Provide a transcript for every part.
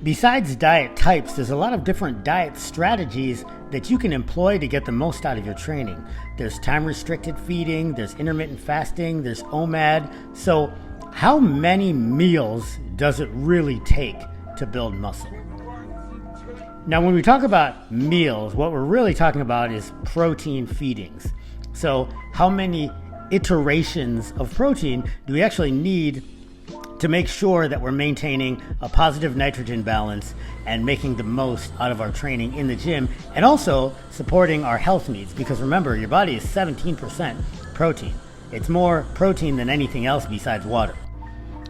Besides diet types, there's a lot of different diet strategies that you can employ to get the most out of your training. There's time-restricted feeding, there's intermittent fasting, there's OMAD. So how many meals does it really take to build muscle? Now, when we talk about meals, what we're really talking about is protein feedings. So how many iterations of protein do we actually need to make sure that we're maintaining a positive nitrogen balance and making the most out of our training in the gym, and also supporting our health needs? Because remember, your body is 17% protein. It's more protein than anything else besides water.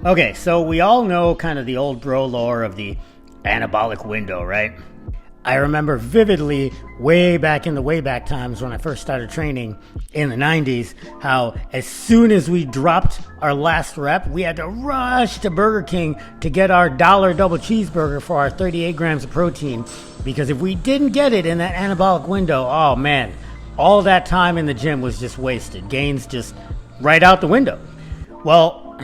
Okay, so we all know kind of the old bro lore of the anabolic window, right? I remember vividly way back in the way back times when I first started training in the 90s, how as soon as we dropped our last rep, we had to rush to Burger King to get our $1 double cheeseburger for our 38 grams of protein. Because if we didn't get it in that anabolic window, oh man, all that time in the gym was just wasted. Gains just right out the window. Well,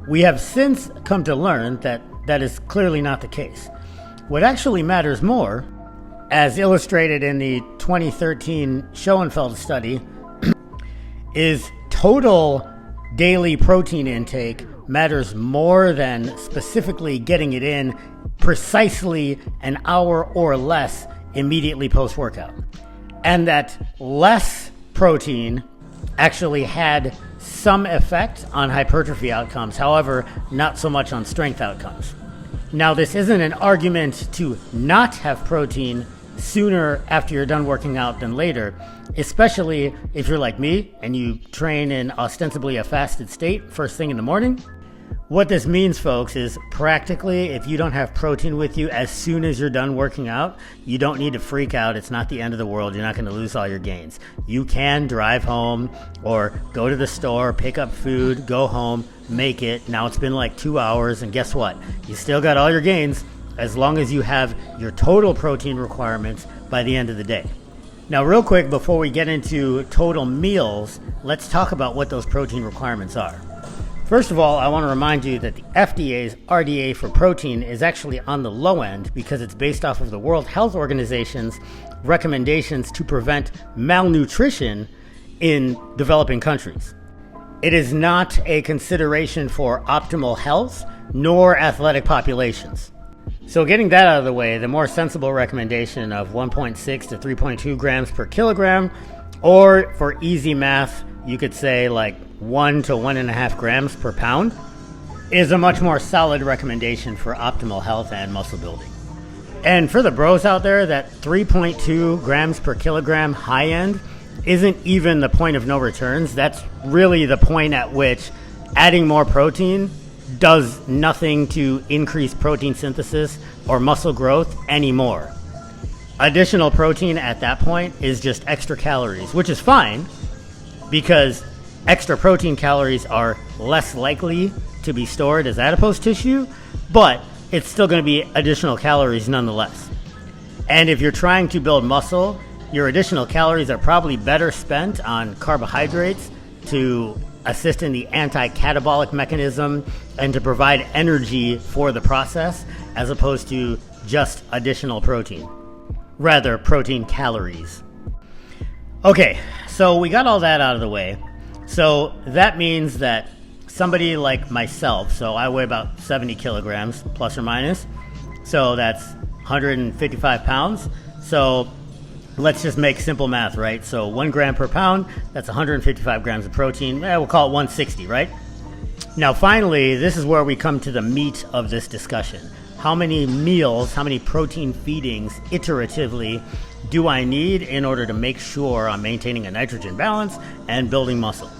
we have since come to learn that that is clearly not the case. What actually matters more, as illustrated in the 2013 Schoenfeld study, is total daily protein intake matters more than specifically getting it in precisely an hour or less immediately post-workout. And that less protein actually had some effect on hypertrophy outcomes, however, not so much on strength outcomes. Now, this isn't an argument to not have protein sooner after you're done working out than later, especially if you're like me and you train in ostensibly a fasted state first thing in the morning. What this means, folks, is practically if you don't have protein with you as soon as you're done working out, you don't need to freak out. It's not the end of the world. You're not going to lose all your gains. You can drive home or go to the store, pick up food, go home, make it. Now it's been like 2 hours, and guess what? You still got all your gains as long as you have your total protein requirements by the end of the day. Now, real quick, before we get into total meals, let's talk about what those protein requirements are. First of all, I want to remind you that the FDA's RDA for protein is actually on the low end because it's based off of the World Health Organization's recommendations to prevent malnutrition in developing countries. It is not a consideration for optimal health nor athletic populations. So getting that out of the way, the more sensible recommendation of 1.6 to 3.2 grams per kilogram, or for easy math, you could say like 1 to 1.5 grams per pound, is a much more solid recommendation for optimal health and muscle building. And for the bros out there, that 3.2 grams per kilogram high end isn't even the point of no returns. That's really the point at which adding more protein does nothing to increase protein synthesis or muscle growth anymore. Additional protein at that point is just extra calories, which is fine because extra protein calories are less likely to be stored as adipose tissue, but it's still going to be additional calories nonetheless. And if you're trying to build muscle, your additional calories are probably better spent on carbohydrates to assist in the anti-catabolic mechanism and to provide energy for the process, as opposed to just additional protein. Rather, protein calories. Okay, so we got all that out of the way. So that means that somebody like myself, so I weigh about 70 kilograms, plus or minus, so that's 155 pounds. So let's just make simple math, right? So 1 gram per pound, that's 155 grams of protein. We'll call it 160, right? Now, finally, this is where we come to the meat of this discussion. How many meals, how many protein feedings iteratively do I need in order to make sure I'm maintaining a nitrogen balance and building muscle?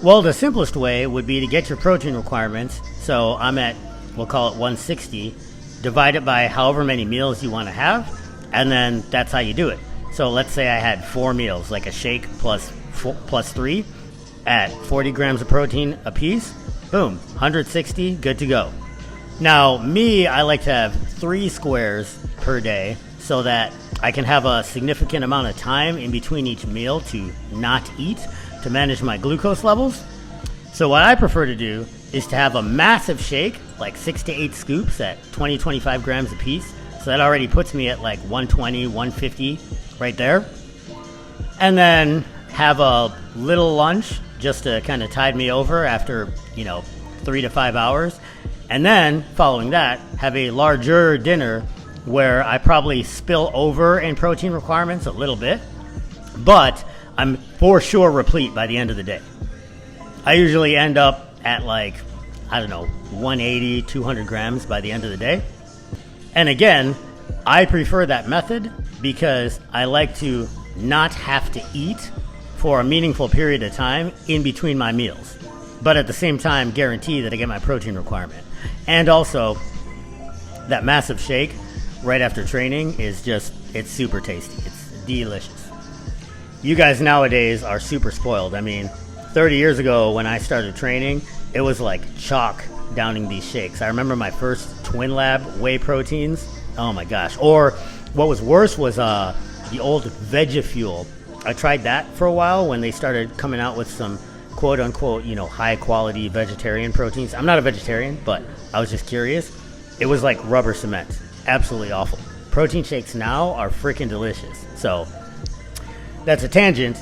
Well, the simplest way would be to get your protein requirements. So I'm at, we'll call it 160, divide it by however many meals you want to have, and then that's how you do it. So let's say I had 4 meals, like a shake plus 3 at 40 grams of protein a piece. Boom, 160, good to go. Now, me, I like to have 3 squares per day so that I can have a significant amount of time in between each meal to not eat, to manage my glucose levels. So what I prefer to do is to have a massive shake, like 6 to 8 scoops at 20-25 grams a piece. So that already puts me at like 120, 150 right there. And then have a little lunch just to kind of tide me over after, 3 to 5 hours. And then following that, have a larger dinner where I probably spill over in protein requirements a little bit, but I'm for sure replete by the end of the day. I usually end up at 180, 200 grams by the end of the day. And again, I prefer that method because I like to not have to eat for a meaningful period of time in between my meals, but at the same time guarantee that I get my protein requirement. And also, that massive shake right after training it's super tasty. It's delicious. You guys nowadays are super spoiled. I mean, 30 years ago when I started training, it was like chalk downing these shakes. I remember my first Twin Lab whey proteins. Oh my gosh. Or what was worse was the old Vegafuel. I tried that for a while when they started coming out with some quote unquote, high quality vegetarian proteins. I'm not a vegetarian, but I was just curious. It was like rubber cement. Absolutely awful. Protein shakes now are freaking delicious. So that's a tangent.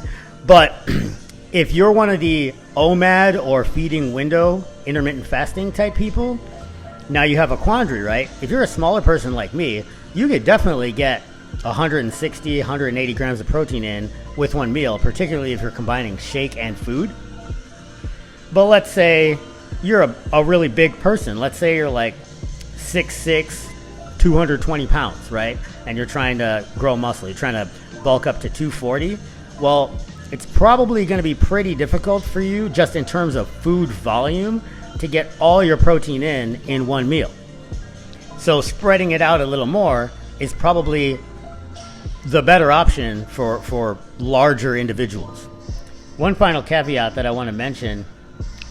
But if you're one of the OMAD or feeding window intermittent fasting type people, now you have a quandary, right? If you're a smaller person like me, you could definitely get 160, 180 grams of protein in with one meal, particularly if you're combining shake and food. But let's say you're a really big person. Let's say you're like 6'6", 220 pounds, right? And you're trying to grow muscle. You're trying to bulk up to 240. Well, it's probably going to be pretty difficult for you just in terms of food volume to get all your protein in one meal. So spreading it out a little more is probably the better option for larger individuals. One final caveat that I want to mention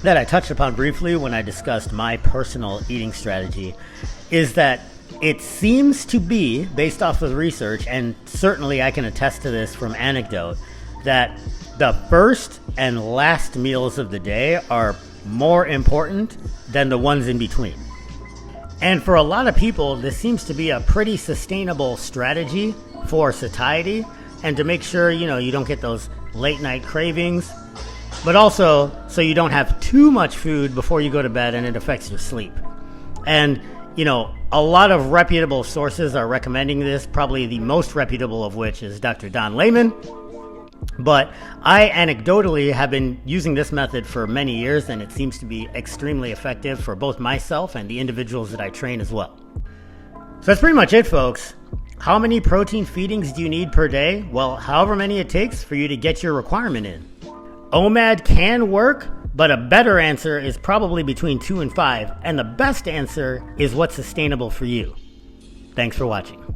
that I touched upon briefly when I discussed my personal eating strategy is that it seems to be, based off of the research, and certainly I can attest to this from anecdote, that the first and last meals of the day are more important than the ones in between. And for a lot of people, this seems to be a pretty sustainable strategy for satiety and to make sure, you don't get those late night cravings, but also so you don't have too much food before you go to bed and it affects your sleep. And, a lot of reputable sources are recommending this, probably the most reputable of which is Dr. Don Layman. But I anecdotally have been using this method for many years, and it seems to be extremely effective for both myself and the individuals that I train as well. So that's pretty much it, folks. How many protein feedings do you need per day? Well, however many it takes for you to get your requirement in. OMAD can work, but a better answer is probably between 2 and 5, and the best answer is what's sustainable for you. Thanks for watching.